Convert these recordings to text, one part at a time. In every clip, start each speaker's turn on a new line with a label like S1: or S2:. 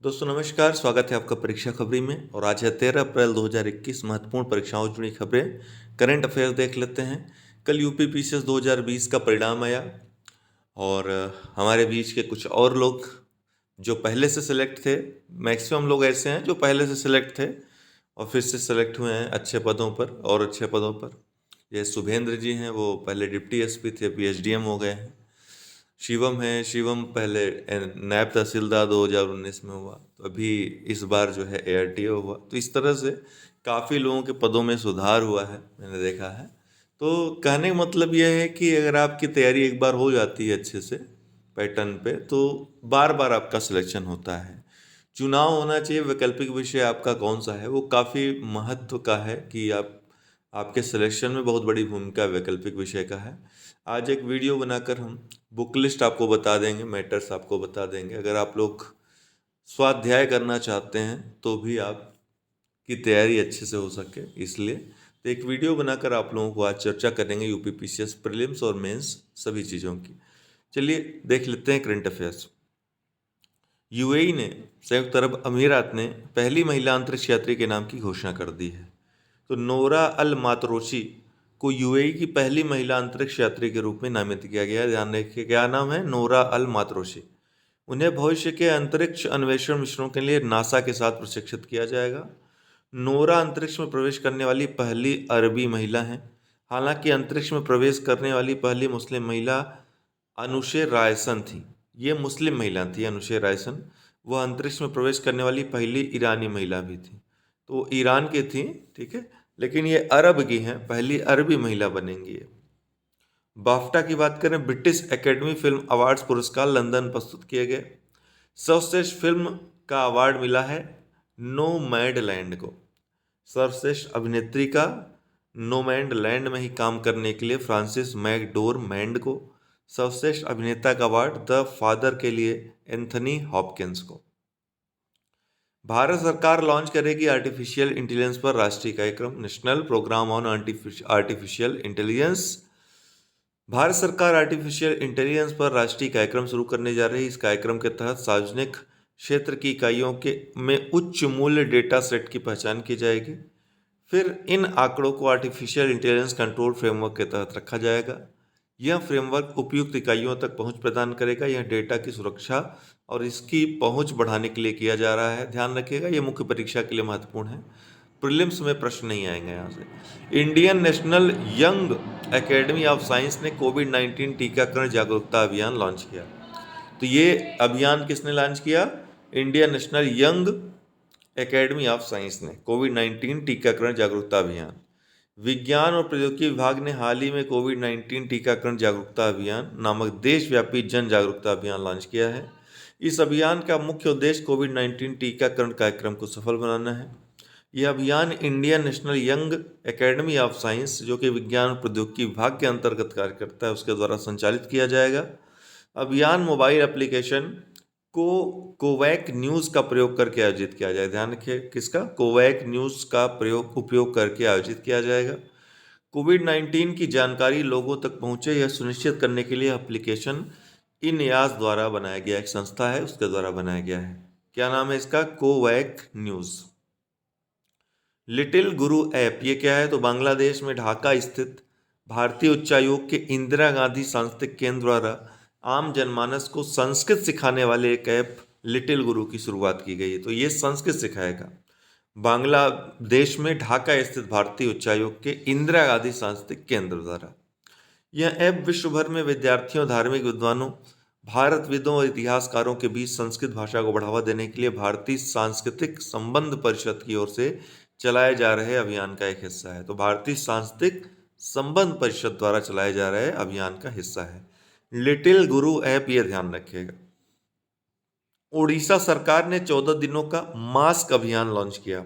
S1: दोस्तों नमस्कार, स्वागत है आपका परीक्षा खबरी में। और आज है 13 अप्रैल 2021। महत्वपूर्ण परीक्षाओं से जुड़ी खबरें, करंट अफेयर देख लेते हैं। कल यूपी पीसीएस 2020 का परिणाम आया और हमारे बीच के कुछ और लोग जो पहले से सिलेक्ट थे, मैक्सिमम लोग ऐसे हैं जो पहले से सिलेक्ट थे और फिर से सिलेक्ट हुए हैं अच्छे पदों पर और अच्छे पदों पर। ये शुभेंद्र जी हैं, वो पहले डिप्टी एसपी थे, अभी एसडीएम हो गए हैं। शिवम है, शिवम पहले नायब तहसीलदार 2019 में हुआ, तो अभी इस बार जो है एआरटीओ हुआ। तो इस तरह से काफ़ी लोगों के पदों में सुधार हुआ है, मैंने देखा है। तो कहने का मतलब यह है कि अगर आपकी तैयारी एक बार हो जाती है अच्छे से पैटर्न पे, तो बार बार आपका सिलेक्शन होता है। चुनाव होना चाहिए, वैकल्पिक विषय आपका कौन सा है वो काफ़ी महत्व का है कि आपके सिलेक्शन में बहुत बड़ी भूमिका वैकल्पिक विषय का है। आज एक वीडियो बनाकर हम बुक लिस्ट आपको बता देंगे, मैटर्स आपको बता देंगे। अगर आप लोग स्वाध्याय करना चाहते हैं तो भी आपकी तैयारी अच्छे से हो सके, इसलिए तो एक वीडियो बनाकर आप लोगों को आज चर्चा करेंगे यूपी पीसीएस प्रीलिम्स और मेंस सभी चीज़ों की। चलिए देख लेते हैं करंट अफेयर्स। यूएई ने, संयुक्त अरब अमीरात ने पहली महिला अंतरिक्ष यात्री के नाम की घोषणा कर दी है। तो नोरा अल मातरोशी को यूएई की पहली महिला अंतरिक्ष यात्री के रूप में नामित किया गया है। ध्यान रखिए, क्या नाम है? नोरा अल मातरोशी। उन्हें भविष्य के अंतरिक्ष अन्वेषण मिशनों के लिए नासा के साथ प्रशिक्षित किया जाएगा। नोरा अंतरिक्ष में प्रवेश करने वाली पहली अरबी महिला हैं। हालांकि अंतरिक्ष में प्रवेश करने वाली पहली मुस्लिम महिला अनुशे रायसन थी। ये मुस्लिम महिला थी अनुशे रायसन। वह अंतरिक्ष में प्रवेश करने वाली पहली ईरानी महिला भी थी। तो वो ईरान की थी, ठीक है, लेकिन ये अरब की हैं, पहली अरबी महिला बनेंगी ये। बाफ्टा की बात करें, ब्रिटिश एकेडमी फिल्म अवार्ड्स पुरस्कार लंदन प्रस्तुत किए गए। सर्वश्रेष्ठ फिल्म का अवार्ड मिला है नोमैडलैंड को। सर्वश्रेष्ठ अभिनेत्री का नोमैडलैंड में ही काम करने के लिए फ्रांसिस मैकडोरमैंड को। सर्वश्रेष्ठ अभिनेता का अवार्ड द फादर के लिए एंथनी हॉपकिंस को। भारत सरकार लॉन्च करेगी आर्टिफिशियल इंटेलिजेंस पर राष्ट्रीय कार्यक्रम, national programme on artificial intelligence. Bharat सरकार आर्टिफिशियल इंटेलिजेंस पर राष्ट्रीय कार्यक्रम शुरू करने जा रही है। इस कार्यक्रम के तहत सार्वजनिक क्षेत्र की इकाइयों के में उच्च मूल्य डेटा सेट की पहचान की जाएगी। फिर इन आंकड़ों को आर्टिफिशियल इंटेलिजेंस कंट्रोल फ्रेमवर्क के तहत रखा जाएगा। यह फ्रेमवर्क उपयुक्त इकाइयों तक पहुंच प्रदान करेगा। यह डेटा की सुरक्षा और इसकी पहुंच बढ़ाने के लिए किया जा रहा है। ध्यान रखिएगा, यह मुख्य परीक्षा के लिए महत्वपूर्ण है। प्रीलिम्स में प्रश्न नहीं आएंगे यहाँ से। Indian national young academy of science ने कोविड-19 टीकाकरण जागरूकता अभियान लॉन्च किया। तो ये अभियान किसने लॉन्च किया? Indian national young academy of science ने कोविड-19 टीकाकरण जागरूकता अभियान। विज्ञान और प्रौद्योगिकी विभाग ने हाल ही में कोविड-19 टीकाकरण जागरूकता अभियान नामक देशव्यापी जन जागरूकता अभियान लॉन्च किया है। इस अभियान का मुख्य उद्देश्य कोविड-19 टीकाकरण कार्यक्रम को सफल बनाना है। यह अभियान Indian national young academy of science, जो कि विज्ञान और प्रौद्योगिकी विभाग के अंतर्गत कार्य करता है, उसके द्वारा संचालित किया जाएगा। अभियान मोबाइल एप्लीकेशन कोवैक न्यूज़ का प्रयोग करके आयोजित किया जाएगा। ध्यान रखिए, किसका? कोवैक न्यूज़ का उपयोग करके आयोजित किया जाएगा। कोविड-19 की जानकारी लोगों तक पहुंचे, यह सुनिश्चित करने के लिए एप्लीकेशन इनयास द्वारा बनाया गया, एक संस्था है उसके द्वारा बनाया गया है। क्या नाम है इसका? कोवैक न्यूज़। लिटिल गुरु ऐप, ये क्या है? तो बांग्लादेश में ढाका स्थित भारतीय उच्चायोग के इंदिरा गांधी सांस्कृतिक केंद्र द्वारा आम जनमानस को संस्कृत सिखाने वाले एक ऐप लिटिल गुरु की शुरुआत की गई है। तो ये संस्कृत सिखाएगा। बांग्लादेश में ढाका स्थित भारतीय उच्चायोग के इंदिरा गांधी सांस्कृतिक केंद्र द्वारा यह ऐप विश्व भर में विद्यार्थियों, धार्मिक विद्वानों, भारतविदों और इतिहासकारों के बीच संस्कृत भाषा को बढ़ावा देने के लिए भारतीय सांस्कृतिक संबंध परिषद की ओर से चलाए जा रहे अभियान का एक हिस्सा है। तो भारतीय सांस्कृतिक संबंध परिषद द्वारा चलाए जा रहे अभियान का हिस्सा है लिटिल गुरु ऐप, ये ध्यान रखिएगा। ओडिशा सरकार ने 14 दिनों का मास्क अभियान लॉन्च किया।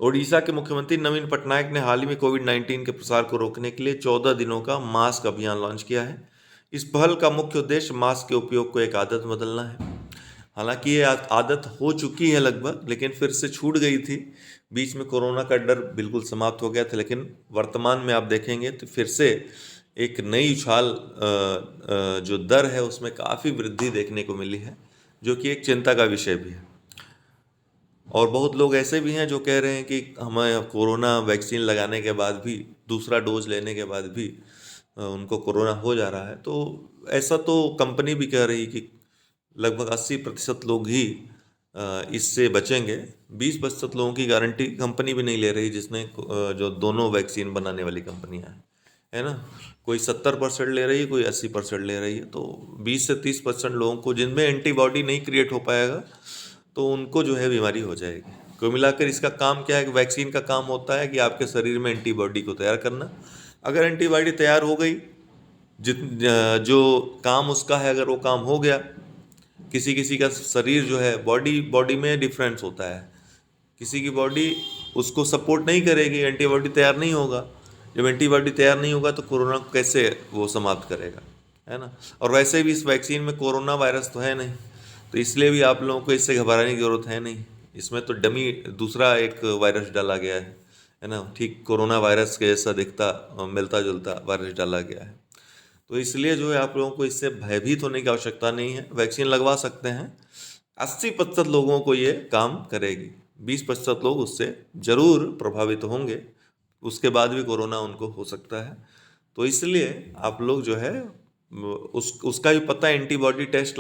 S1: ओडिशा के मुख्यमंत्री नवीन पटनायक ने हाल ही में कोविड-19 के प्रसार को रोकने के लिए 14 दिनों का मास्क अभियान लॉन्च किया है। इस पहल का मुख्य उद्देश्य मास्क के उपयोग को एक आदत बदलना है। हालांकि ये आदत हो चुकी है लगभग, लेकिन फिर से छूट गई थी। बीच में कोरोना का डर बिल्कुल समाप्त हो गया था, लेकिन वर्तमान में आप देखेंगे तो फिर से एक नई उछाल जो दर है उसमें काफ़ी वृद्धि देखने को मिली है, जो कि एक चिंता का विषय भी है। और बहुत लोग ऐसे भी हैं जो कह रहे हैं कि हमें कोरोना वैक्सीन लगाने के बाद भी, दूसरा डोज लेने के बाद भी उनको कोरोना हो जा रहा है। तो ऐसा तो कंपनी भी कह रही कि लगभग 80% लोग ही इससे बचेंगे। 20% लोगों की गारंटी कंपनी भी नहीं ले रही, जिसने जो दोनों वैक्सीन बनाने वाली कंपनियां हैं, है ना। कोई 70% ले रही है, कोई 80% ले रही है। तो 20 से 30% लोगों को, जिनमें एंटीबॉडी नहीं क्रिएट हो पाएगा, तो उनको जो है बीमारी हो जाएगी। कुल मिलाकर इसका काम क्या है कि वैक्सीन का काम होता है कि आपके शरीर में एंटीबॉडी को तैयार करना। अगर एंटीबॉडी तैयार हो गई, जो काम उसका है, अगर वो काम हो गया, किसी किसी का शरीर जो है, बॉडी में डिफरेंस होता है। किसी की बॉडी उसको सपोर्ट नहीं करेगी, एंटीबॉडी तैयार नहीं होगा। जब एंटीबॉडी तैयार नहीं होगा तो कोरोना को कैसे वो समाप्त करेगा, है ना। और वैसे भी इस वैक्सीन में कोरोना वायरस तो है नहीं, तो इसलिए भी आप लोगों को इससे घबराने की ज़रूरत है नहीं। इसमें तो डमी दूसरा एक वायरस डाला गया है ना। ठीक कोरोना वायरस के जैसा दिखता, मिलता जुलता वायरस डाला गया है। तो इसलिए जो है आप लोगों को इससे भयभीत होने की आवश्यकता नहीं है, वैक्सीन लगवा सकते हैं। 80% लोगों को ये काम करेगी, 20% लोग उससे जरूर प्रभावित होंगे, उसके बाद भी कोरोना उनको हो सकता है। तो इसलिए आप लोग जो है उसका भी पता, एंटीबॉडी टेस्ट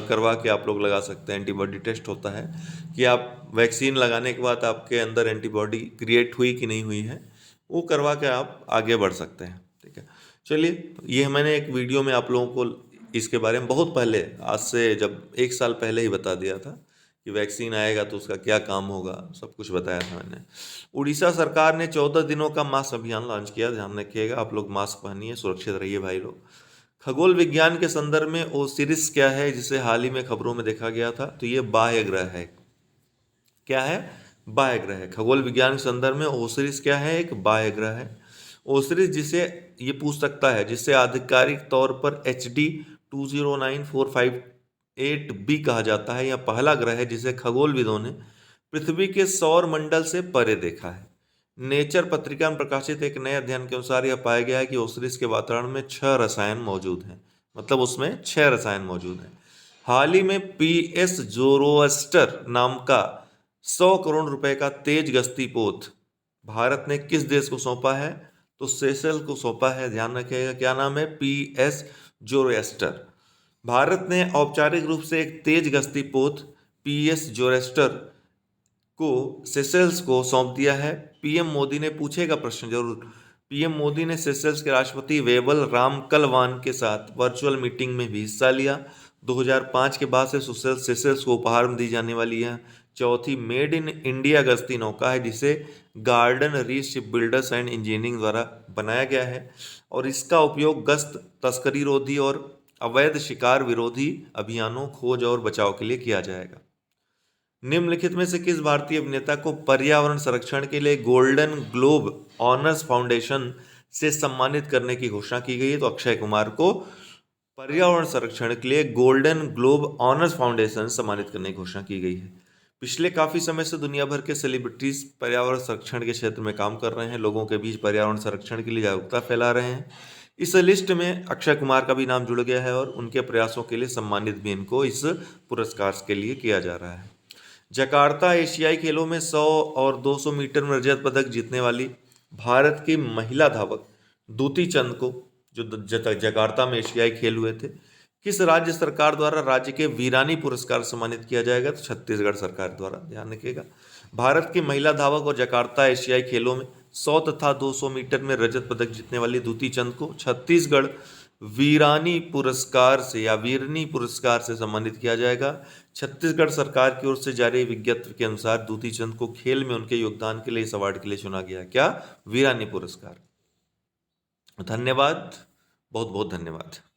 S1: करवा के आप लोग लगा सकते हैं। एंटीबॉडी टेस्ट होता है कि आप वैक्सीन लगाने के बाद आपके अंदर एंटीबॉडी क्रिएट हुई कि नहीं हुई है, वो करवा के आप आगे बढ़ सकते हैं। ठीक है, चलिए, ये मैंने एक वीडियो में आप लोगों को इसके बारे में बहुत पहले, आज से जब 1 साल पहले ही बता दिया था कि वैक्सीन आएगा तो उसका क्या काम होगा, सब कुछ बताया था मैंने। उड़ीसा सरकार ने 14 दिनों का मास्क अभियान लॉन्च किया। ध्यान रखिएगा, आप लोग मास्क पहनिए, सुरक्षित रहिए भाई लोग। खगोल विज्ञान के संदर्भ में ओसिरिस क्या है, जिसे हाल ही में खबरों में देखा गया था, तो ये बाह्य ग्रह है। क्या है? बाह्य ग्रह है। खगोल विज्ञान के संदर्भ में ओसिरिस क्या है? एक बाह्य ग्रह है। ओसिरिस, जिसे ये पूछ सकता है, जिसे आधिकारिक तौर पर HD 209458b कहा जाता है, यह पहला ग्रह है जिसे खगोलविदों ने पृथ्वी के सौर मंडल से परे देखा है। नेचर पत्रिका में प्रकाशित एक नए अध्ययन के अनुसार यह पाया गया है कि ओसिरिस के वातावरण में 6 रसायन मौजूद हैं। मतलब उसमें 6 रसायन मौजूद हैं। हाल ही में PS जोरोस्टर नाम का 100 करोड़ रुपए का तेज गश्ती पोत भारत ने किस देश को सौंपा है? तो सेशल को सौंपा है। ध्यान रखिएगा, क्या नाम है? PS जोरोस्टर। भारत ने औपचारिक रूप से एक तेज गश्ती पोत PS जोरोस्टर को सेशल्स को सौंप दिया है। पीएम मोदी ने, पूछेगा प्रश्न जरूर, पीएम मोदी ने सेशल्स के राष्ट्रपति वेवल रामकलवान के साथ वर्चुअल मीटिंग में भी हिस्सा लिया। 2005 के बाद से सेशल्स को उपहार में दी जाने वाली है चौथी मेड इन इंडिया गश्ती नौका है, जिसे garden reach ship builders and engineering द्वारा बनाया गया है। और इसका उपयोग गश्त, तस्करी रोधी और अवैध शिकार विरोधी अभियानों, खोज और बचाव के लिए किया जाएगा। निम्नलिखित में से किस भारतीय अभिनेता को पर्यावरण संरक्षण के लिए गोल्डन ग्लोब ऑनर्स फाउंडेशन से सम्मानित करने की घोषणा की गई है? तो अक्षय कुमार को पर्यावरण संरक्षण के लिए गोल्डन ग्लोब ऑनर्स फाउंडेशन सम्मानित करने की घोषणा की गई है। पिछले काफी समय से दुनिया भर के सेलिब्रिटीज पर्यावरण संरक्षण के क्षेत्र में काम कर रहे हैं, लोगों के बीच पर्यावरण संरक्षण के लिए जागरूकता फैला रहे हैं। इस लिस्ट में अक्षय कुमार का भी नाम जुड़ गया है और उनके प्रयासों के लिए सम्मानित भी इनको इस पुरस्कार के लिए किया जा रहा है। जकार्ता एशियाई खेलों में 100 और 200 मीटर में रजत पदक जीतने वाली भारत की महिला धावक दूती चंद को, जो जकार्ता में एशियाई खेल हुए थे, किस राज्य सरकार द्वारा राज्य के वीरानी पुरस्कार सम्मानित किया जाएगा? तो छत्तीसगढ़ सरकार द्वारा। ध्यान रखिएगा, भारत की महिला धावक और जकार्ता एशियाई खेलों में 100 तथा 200 मीटर में रजत पदक जीतने वाली दूती चंद को छत्तीसगढ़ वीरानी पुरस्कार से या वीरनी पुरस्कार से सम्मानित किया जाएगा। छत्तीसगढ़ सरकार की ओर से जारी विज्ञप्ति के अनुसार दूती चंद को खेल में उनके योगदान के लिए इस अवार्ड के लिए चुना गया। क्या? वीरानी पुरस्कार। धन्यवाद, बहुत बहुत धन्यवाद।